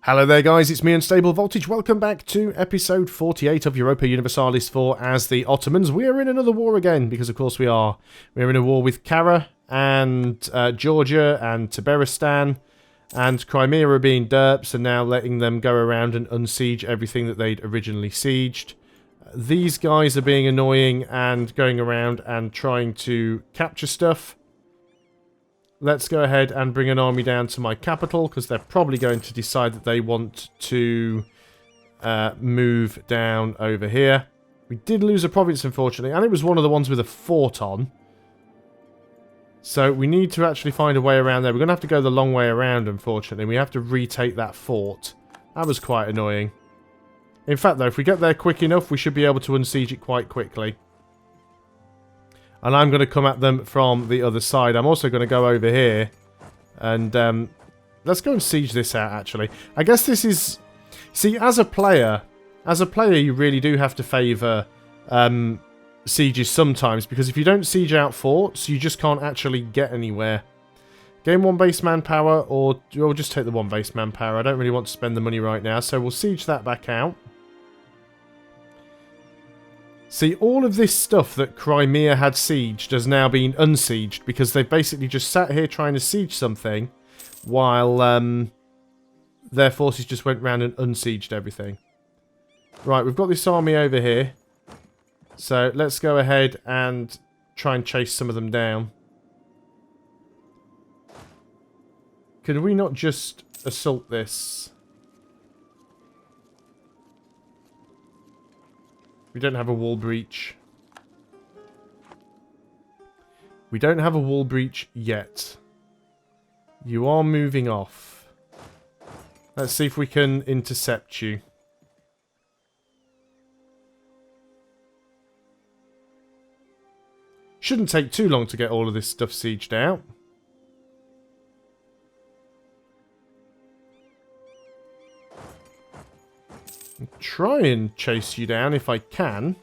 Hello there guys, it's me Unstable Voltage. Welcome back to episode 48 of Europa Universalis 4 as the Ottomans. We are in another war again, because of course we are. We're in a war with Kara and Georgia and Tiberistan, and Crimea are being derps and now letting them go around and unsiege everything that they'd originally sieged. These guys are being annoying and going around and trying to capture stuff. Let's go ahead and bring an army down to my capital, because they're probably going to decide that they want to move down over here. We did lose a province, unfortunately, and it was one of the ones with a fort on. So we need to actually find a way around there. We're going to have to go the long way around, unfortunately. We have to retake that fort. That was quite annoying. In fact, though, if we get there quick enough, we should be able to unsiege it quite quickly. And I'm going to come at them from the other side. I'm also going to go over here. And let's go and siege this out, actually. I guess this is... See, as a player you really do have to favour sieges sometimes. Because if you don't siege out forts, you just can't actually get anywhere. Gain 1 base manpower, or we'll just take the 1 base manpower. I don't really want to spend the money right now, so we'll siege that back out. See, all of this stuff that Crimea had sieged has now been unsieged, because they've basically just sat here trying to siege something while their forces just went round and unsieged everything. Right, we've got this army over here. So let's go ahead and try and chase some of them down. Can we not just assault this? We don't have a wall breach. We don't have a wall breach yet. You are moving off. Let's see if we can intercept you. Shouldn't take too long to get all of this stuff sieged out. I'll try and chase you down if I can.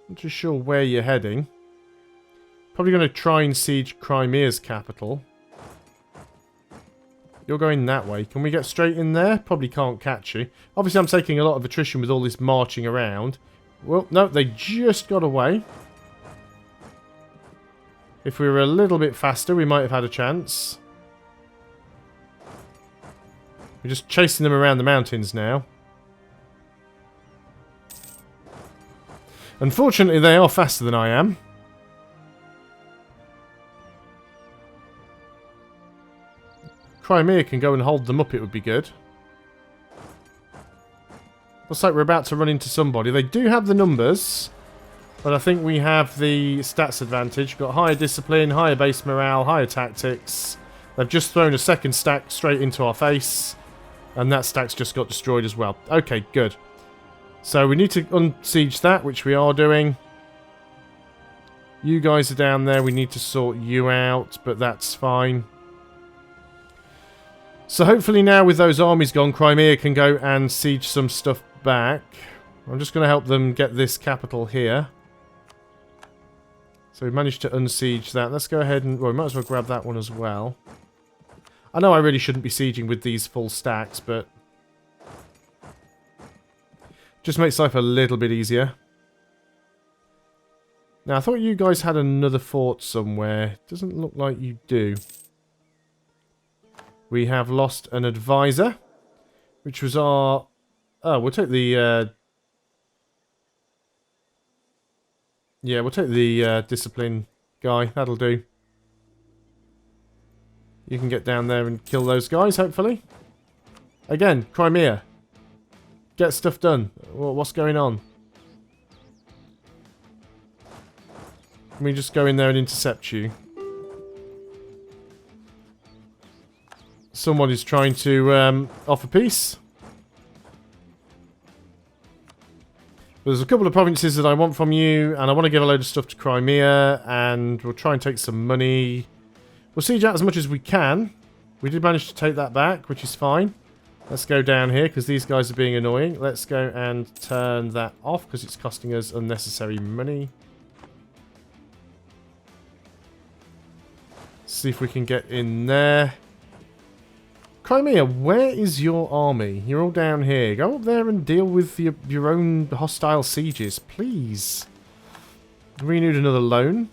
Not too sure where you're heading. Probably going to try and siege Crimea's capital. You're going that way. Can we get straight in there? Probably can't catch you. Obviously I'm taking a lot of attrition with all this marching around. Well, no, they just got away. If we were a little bit faster, we might have had a chance. We're just chasing them around the mountains now. Unfortunately, they are faster than I am. Crimea can go and hold them up, it would be good. Looks like we're about to run into somebody. They do have the numbers, but I think we have the stats advantage. We've got higher discipline, higher base morale, higher tactics. They've just thrown a second stack straight into our face. And that stack's just got destroyed as well. Okay, good. So we need to unsiege that, which we are doing. You guys are down there. We need to sort you out, but that's fine. So hopefully now with those armies gone, Crimea can go and siege some stuff back. I'm just going to help them get this capital here. So we've managed to unsiege that. Let's go ahead and... Well, we might as well grab that one as well. I know I really shouldn't be sieging with these full stacks, but... just makes life a little bit easier. Now, I thought you guys had another fort somewhere. Doesn't look like you do. We have lost an advisor, which was our... Oh, we'll take the... Yeah, we'll take the discipline guy. That'll do. You can get down there and kill those guys, hopefully. Again, Crimea. Get stuff done. What's going on? Can we just go in there and intercept you? Someone is trying to offer peace. There's a couple of provinces that I want from you, and I want to give a load of stuff to Crimea, and we'll try and take some money. We'll siege out as much as we can. We did manage to take that back, which is fine. Let's go down here, because these guys are being annoying. Let's go and turn that off, because it's costing us unnecessary money. See if we can get in there. Crimea, where is your army? You're all down here. Go up there and deal with your own hostile sieges, please. Renewed another loan.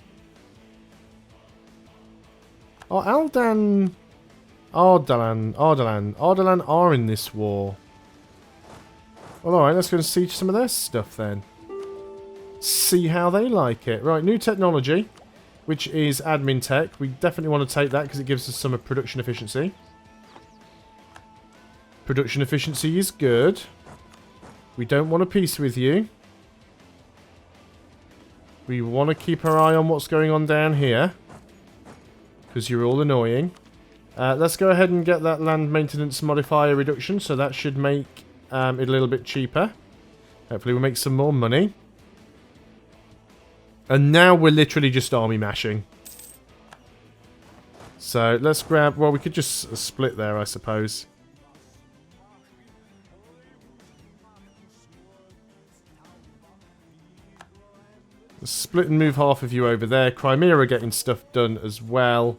Oh, Ardalan are in this war. Well, alright, let's go and siege some of their stuff then. See how they like it. Right, new technology, which is admin tech. We definitely want to take that because it gives us some production efficiency. Production efficiency is good. We don't want a peace with you. We want to keep our eye on what's going on down here, because you're all annoying. Let's go ahead and get that land maintenance modifier reduction, so that should make it a little bit cheaper. Hopefully we'll make some more money. And now we're literally just army mashing. So let's grab... Well, we could just split there, I suppose. Split and move half of you over there. Crimea are getting stuff done as well.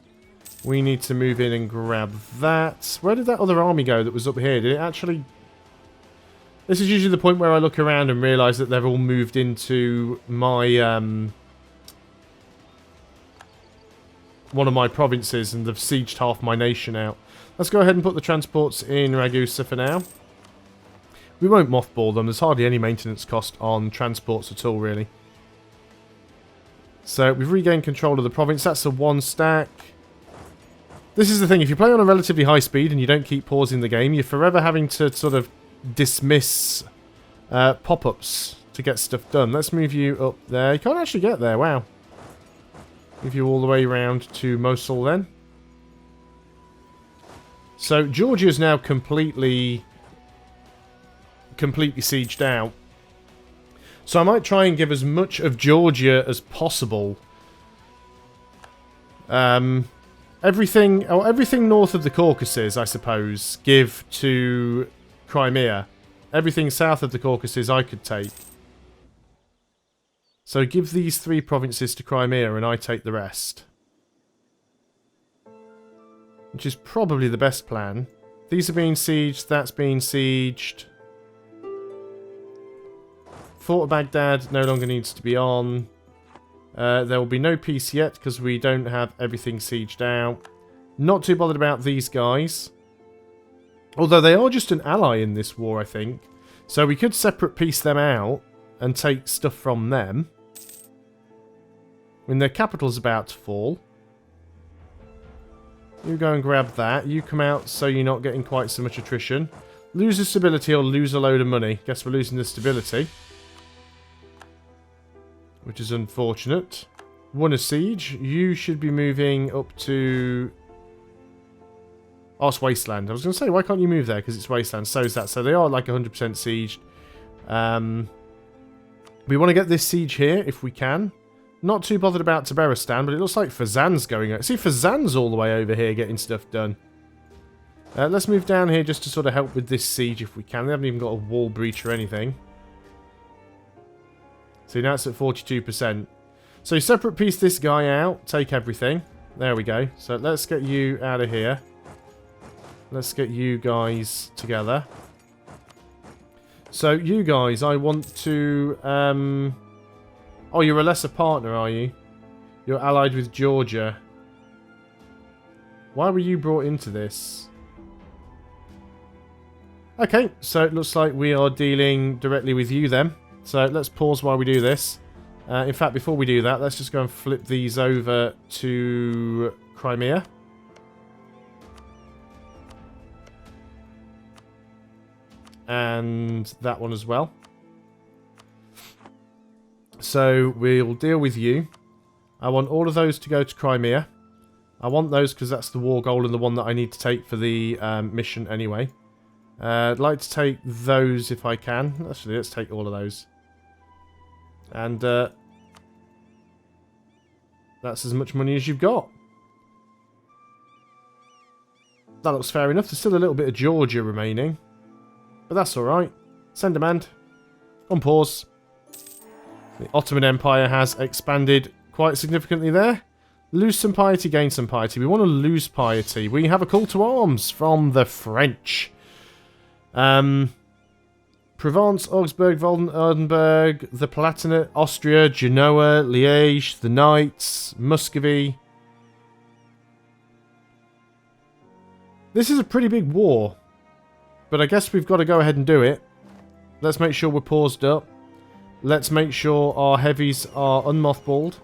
We need to move in and grab that. Where did that other army go that was up here? Did it actually... This is usually the point where I look around and realise that they've all moved into my... one of my provinces and they've sieged half my nation out. Let's go ahead and put the transports in Ragusa for now. We won't mothball them. There's hardly any maintenance cost on transports at all, really. So we've regained control of the province. That's a 1 stack. This is the thing. If you play on a relatively high speed and you don't keep pausing the game, you're forever having to sort of dismiss pop-ups to get stuff done. Let's move you up there. You can't actually get there. Wow. Move you all the way around to Mosul then. So Georgia is now completely sieged out. So I might try and give as much of Georgia as possible. Everything north of the Caucasus, I suppose, give to Crimea. Everything south of the Caucasus I could take. So give these 3 provinces to Crimea and I take the rest. Which is probably the best plan. These are being sieged, that's being sieged. Fort of Baghdad no longer needs to be on. There will be no peace yet because we don't have everything sieged out. Not too bothered about these guys. Although they are just an ally in this war, I think. So we could separate peace them out and take stuff from them. When their capital's about to fall. You go and grab that. You come out so you're not getting quite so much attrition. Lose the stability or lose a load of money. Guess we're losing the stability. Which is unfortunate. Won a siege. You should be moving up to... Oh, it's Wasteland. I was going to say, why can't you move there? Because it's Wasteland. So is that. So they are like 100% sieged. We want to get this siege here, if we can. Not too bothered about Tabaristan, but it looks like Fazan's going... See, Fazan's all the way over here getting stuff done. Let's move down here just to sort of help with this siege, if we can. They haven't even got a wall breach or anything. See, now it's at 42%. So you separate piece this guy out, take everything. There we go. So let's get you out of here. Let's get you guys together. So you guys, I want to... Oh, you're a lesser partner, are you? You're allied with Georgia. Why were you brought into this? Okay, so it looks like we are dealing directly with you then. So let's pause while we do this. In fact, before we do that, let's just go and flip these over to Crimea. And that one as well. So we'll deal with you. I want all of those to go to Crimea. I want those because that's the war goal and the one that I need to take for the mission anyway. I'd like to take those if I can. Actually, let's take all of those. And that's as much money as you've got. That looks fair enough. There's still a little bit of Georgia remaining. But that's alright. Send demand. On pause. The Ottoman Empire has expanded quite significantly there. Lose some piety, gain some piety. We want to lose piety. We have a call to arms from the French. Provence, Augsburg, Oldenburg, the Palatinate, Austria, Genoa, Liège, the Knights, Muscovy. This is a pretty big war, but I guess we've got to go ahead and do it. Let's make sure we're paused up. Let's make sure our heavies are unmothballed.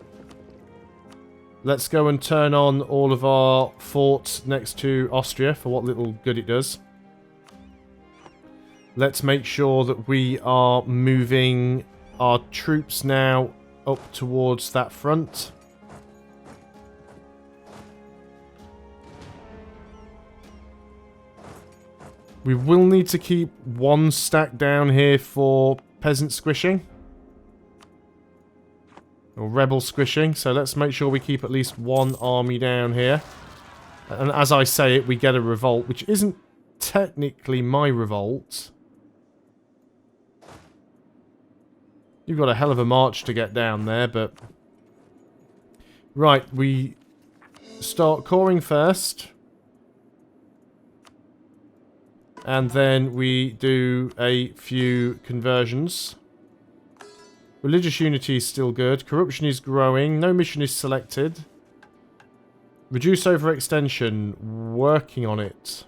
Let's go and turn on all of our forts next to Austria for what little good it does. Let's make sure that we are moving our troops now up towards that front. We will need to keep one stack down here for peasant squishing. Or rebel squishing. So let's make sure we keep at least one army down here. And as I say it, we get a revolt, which isn't technically my revolt. You've got a hell of a march to get down there, but... Right, we start coring first. And then we do a few conversions. Religious unity is still good. Corruption is growing. No mission is selected. Reduce overextension. Working on it.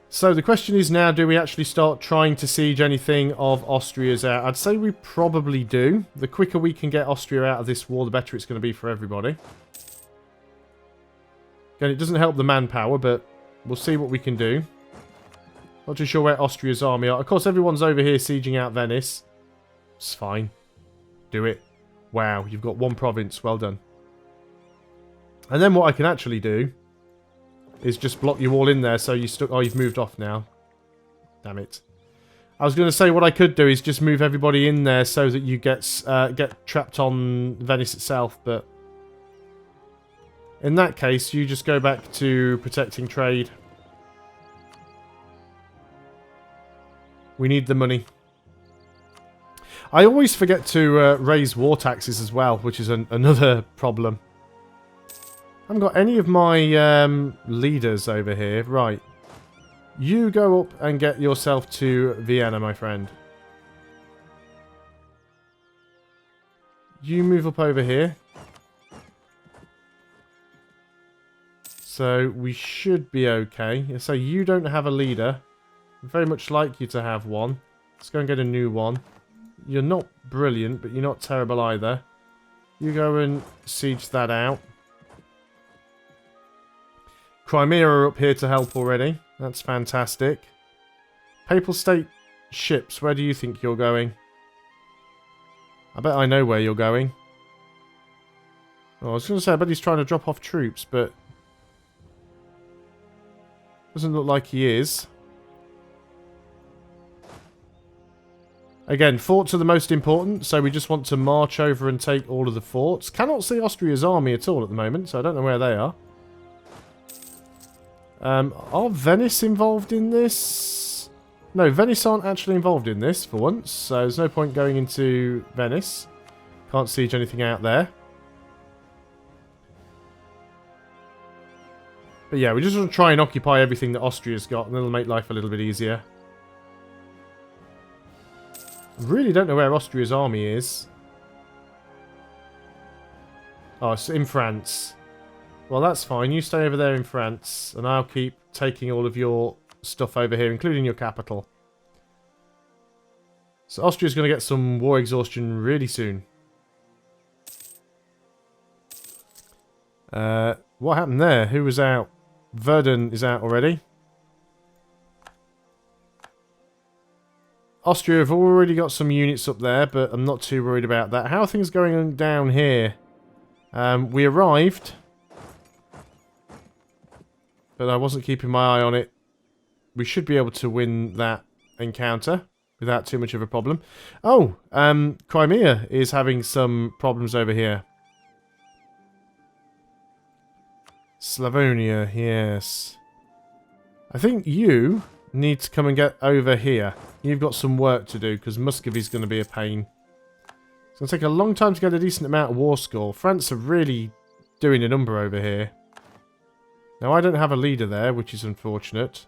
So the question is now, do we actually start trying to siege anything of Austria's out? I'd say we probably do. The quicker we can get Austria out of this war, the better it's going to be for everybody. Again, it doesn't help the manpower, but we'll see what we can do. Not too sure where Austria's army are. Of course, everyone's over here sieging out Venice. It's fine. Do it. Wow, you've got one province. Well done. And then what I can actually do is just block you all in there so you stuck... Oh, you've moved off now. Damn it. I was going to say what I could do is just move everybody in there so that you get trapped on Venice itself, but... In that case, you just go back to protecting trade. We need the money. I always forget to raise war taxes as well, which is another problem. I haven't got any of my leaders over here. Right. You go up and get yourself to Vienna, my friend. You move up over here. So we should be okay. So you don't have a leader. I'd very much like you to have one. Let's go and get a new one. You're not brilliant, but you're not terrible either. You go and siege that out. Crimea are up here to help already. That's fantastic. Papal State ships, where do you think you're going? I bet I know where you're going. Oh, I was going to say, I bet he's trying to drop off troops, but... Doesn't look like he is. Again, forts are the most important, so we just want to march over and take all of the forts. Cannot see Austria's army at all at the moment, so I don't know where they are. Are Venice involved in this? No, Venice aren't actually involved in this for once, so there's no point going into Venice. Can't siege anything out there. But yeah, we just want to try and occupy everything that Austria's got, and it'll make life a little bit easier. I really don't know where Austria's army is. Oh, it's in France. Well, that's fine. You stay over there in France, and I'll keep taking all of your stuff over here, including your capital. So Austria's going to get some war exhaustion really soon. What happened there? Who was out? Verdun is out already. Austria have already got some units up there, but I'm not too worried about that. How are things going down here? We arrived, but I wasn't keeping my eye on it. We should be able to win that encounter without too much of a problem. Oh, Crimea is having some problems over here. Slavonia, yes. I think you need to come and get over here. You've got some work to do, because Muscovy's going to be a pain. It's going to take a long time to get a decent amount of war score. France are really doing a number over here. Now, I don't have a leader there, which is unfortunate.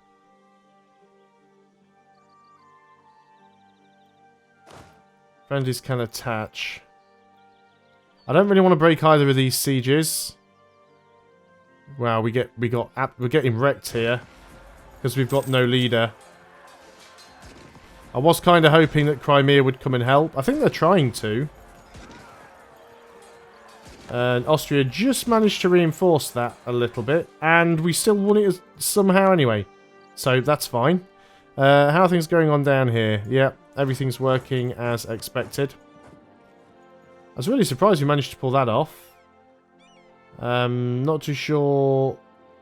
Friendlies can attach. I don't really want to break either of these sieges. Wow, we're getting wrecked here because we've got no leader. I was kind of hoping that Crimea would come and help. I think they're trying to. And Austria just managed to reinforce that a little bit, and we still won it somehow anyway. So that's fine. How are things going on down here? Yeah, everything's working as expected. I was really surprised we managed to pull that off. Not too sure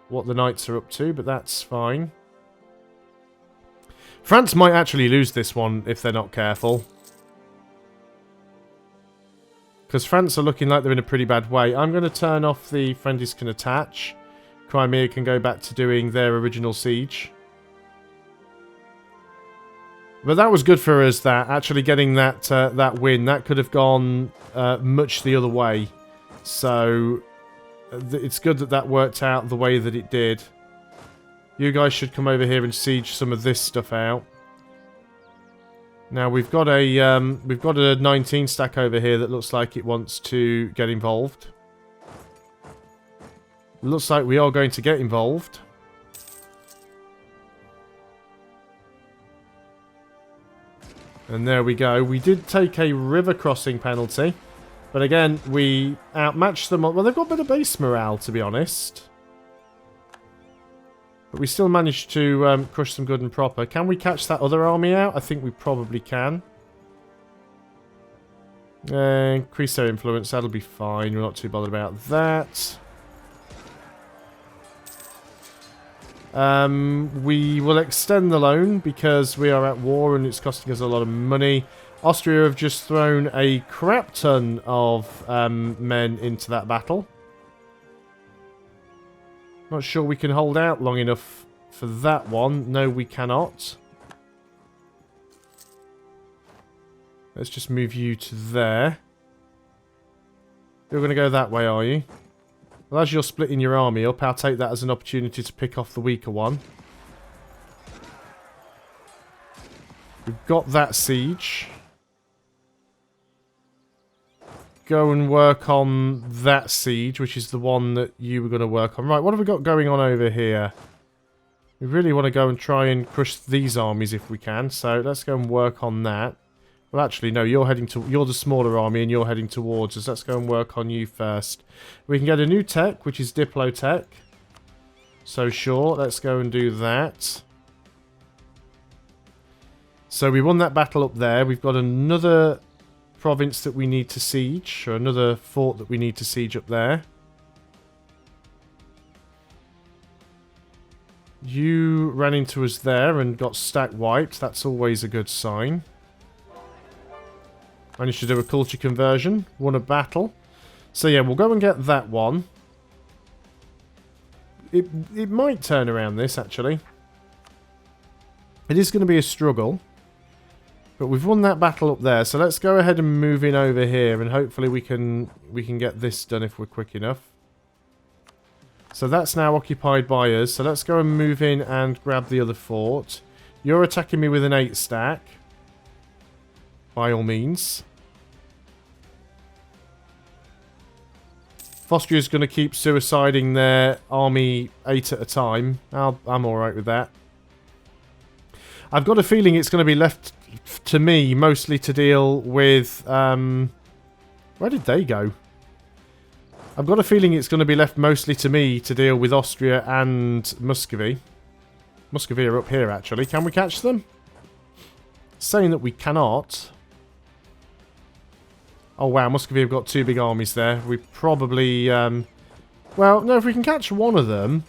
what the knights are up to, but that's fine. France might actually lose this one if they're not careful. Because France are looking like they're in a pretty bad way. I'm going to turn off the friendlies can attach. Crimea can go back to doing their original siege. But that was good for us, that. Actually getting that that win. That could have gone much the other way. So it's good that that worked out the way that it did. You guys should come over here and siege some of this stuff out. Now we've got a 19 stack over here that looks like it wants to get involved. Looks like we are going to get involved. And there we go. We did take a river crossing penalty. But again, we outmatched them. Well, they've got a bit of base morale, to be honest. But we still managed to crush them good and proper. Can we catch that other army out? I think we probably can. Increase their influence. That'll be fine. We're not too bothered about that. We will extend the loan because we are at war and it's costing us a lot of money. Austria have just thrown a crap ton of men into that battle. Not sure we can hold out long enough for that one. No, we cannot. Let's just move you to there. You're going to go that way, are you? Well, as you're splitting your army up, I'll take that as an opportunity to pick off the weaker one. We've got that siege. Go and work on that siege, which is the one that you were going to work on. Right, what have we got going on over here? We really want to go and try and crush these armies if we can, so let's go and work on that. Well, actually, no, you're the smaller army and you're heading towards us. Let's go and work on you first. We can get a new tech, which is Diplotech. So sure, let's go and do that. So we won that battle up there. We've got another province that we need to siege, or another fort that we need to siege up there. You ran into us there and got stack wiped. That's always a good sign. Managed to do a culture conversion. Won a battle. So yeah, we'll go and get that one. It might turn around this, actually. It is going to be a struggle. But we've won that battle up there, so let's go ahead and move in over here, and hopefully we can get this done if we're quick enough. So that's now occupied by us, so let's go and move in and grab the other fort. You're attacking me with an 8 stack. By all means. Austria's going to keep suiciding their army 8 at a time. I'm alright with that. I've got a feeling it's going to be left to me mostly to deal with... where did they go? I've got a feeling it's going to be left mostly to me to deal with Austria and Muscovy. Muscovy are up here, actually. Can we catch them? Saying that we cannot. Oh, wow. Muscovy have got 2 big armies there. We probably... well, no, if we can catch one of them...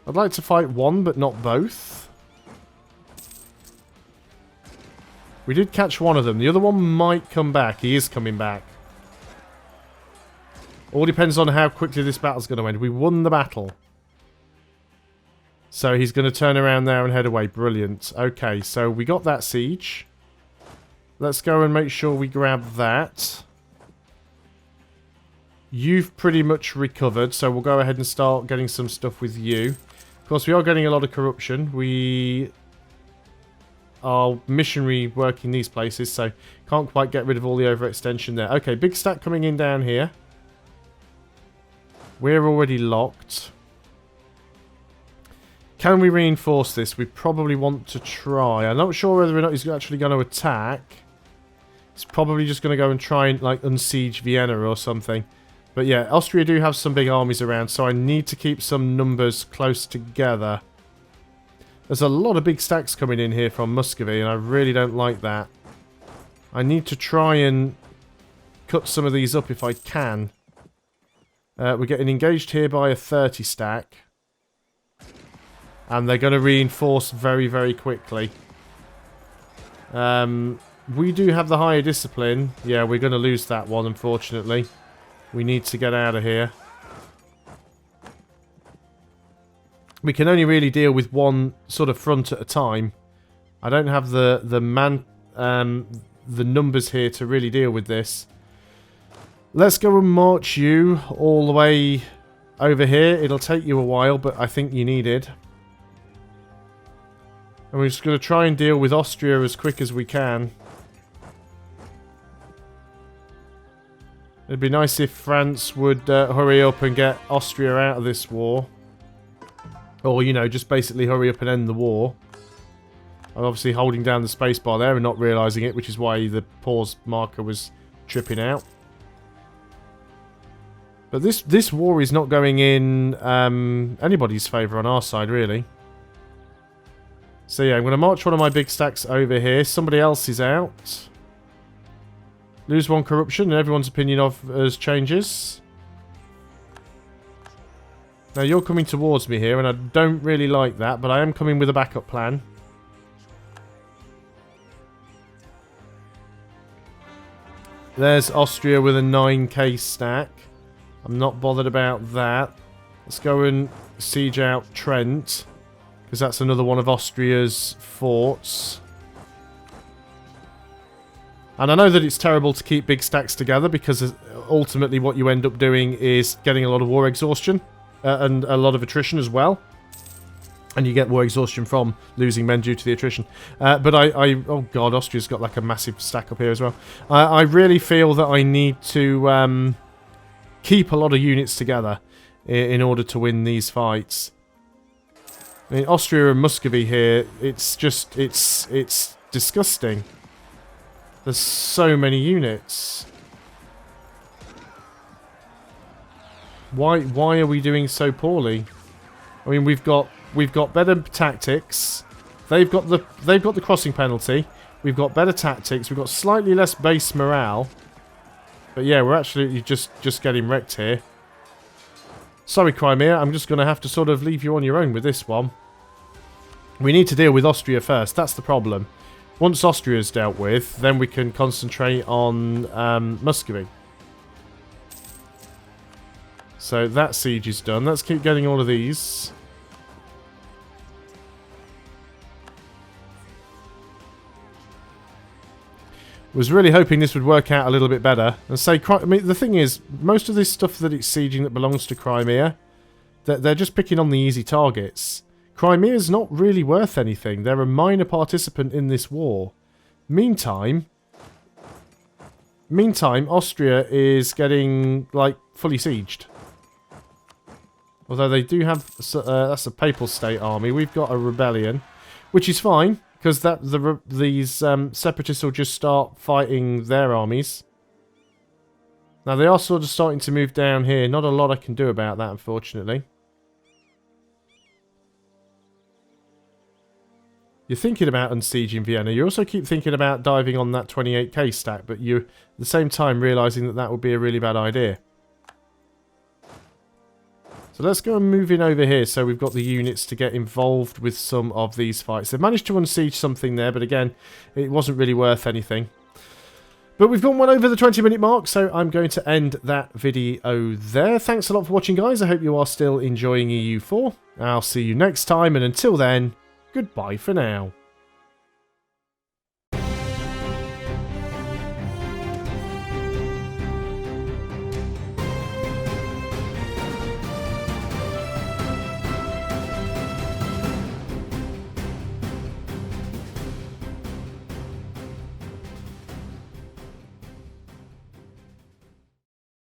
I'd like to fight one, but not both. We did catch one of them. The other one might come back. He is coming back. All depends on how quickly this battle's going to end. We won the battle. So he's going to turn around there and head away. Brilliant. Okay, so we got that siege. Let's go and make sure we grab that. You've pretty much recovered, so we'll go ahead and start getting some stuff with you. Of course, we are getting a lot of corruption. We are missionary working these places, so can't quite get rid of all the overextension there. Okay, big stack coming in down here. We're already locked. Can we reinforce this? We probably want to try. I'm not sure whether or not he's actually going to attack. He's probably just going to go and try and like unsiege Vienna or something. But yeah, Austria do have some big armies around, so I need to keep some numbers close together. There's a lot of big stacks coming in here from Muscovy, and I really don't like that. I need to try and cut some of these up if I can. We're getting engaged here by a 30 stack. And they're going to reinforce very, very quickly. We do have the higher discipline. Yeah, we're going to lose that one, unfortunately. We need to get out of here. We can only really deal with one sort of front at a time. I don't have the numbers here to really deal with this. Let's go and march you all the way over here. It'll take you a while, but I think you need it. And we're just going to try and deal with Austria as quick as we can. It'd be nice if France would hurry up and get Austria out of this war. Or, you know, just basically hurry up and end the war. I'm obviously holding down the spacebar there and not realising it, which is why the pause marker was tripping out. But this war is not going in anybody's favour on our side, really. So yeah, I'm going to march one of my big stacks over here. Somebody else is out. Lose one corruption and everyone's opinion of us changes. Now you're coming towards me here and I don't really like that, but I am coming with a backup plan. There's Austria with a 9k stack. I'm not bothered about that. Let's go and siege out Trent, because that's another one of Austria's forts. And I know that it's terrible to keep big stacks together, because ultimately what you end up doing is getting a lot of war exhaustion. And a lot of attrition as well. And you get war exhaustion from losing men due to the attrition. But oh god, Austria's got like a massive stack up here as well. I really feel that I need to keep a lot of units together in order to win these fights. I mean, Austria and Muscovy here, it's just, it's disgusting. There's so many units. Why are we doing so poorly? I mean, we've got better tactics. They've got the crossing penalty. We've got better tactics. We've got slightly less base morale. But yeah, we're absolutely just getting wrecked here. Sorry, Crimea. I'm just going to have to sort of leave you on your own with this one. We need to deal with Austria first. That's the problem. Once Austria's dealt with, then we can concentrate on Muscovy. So that siege is done. Let's keep getting all of these. Was really hoping this would work out a little bit better. And say, I mean, the thing is, most of this stuff that it's sieging that belongs to Crimea, they're just picking on the easy targets. Crimea's not really worth anything. They're a minor participant in this war. Meantime, Austria is getting, like, fully sieged. Although they do have... that's a Papal State army. We've got a rebellion. Which is fine, because these separatists will just start fighting their armies. Now, they are sort of starting to move down here. Not a lot I can do about that, unfortunately. You're thinking about unsieging Vienna. You also keep thinking about diving on that 28k stack, but you're at the same time realising that that would be a really bad idea. So let's go and move in over here so we've got the units to get involved with some of these fights. They've managed to unsiege something there, but again, it wasn't really worth anything. But we've gone well over the 20-minute mark, so I'm going to end that video there. Thanks a lot for watching, guys. I hope you are still enjoying EU4. I'll see you next time, and until then, goodbye for now.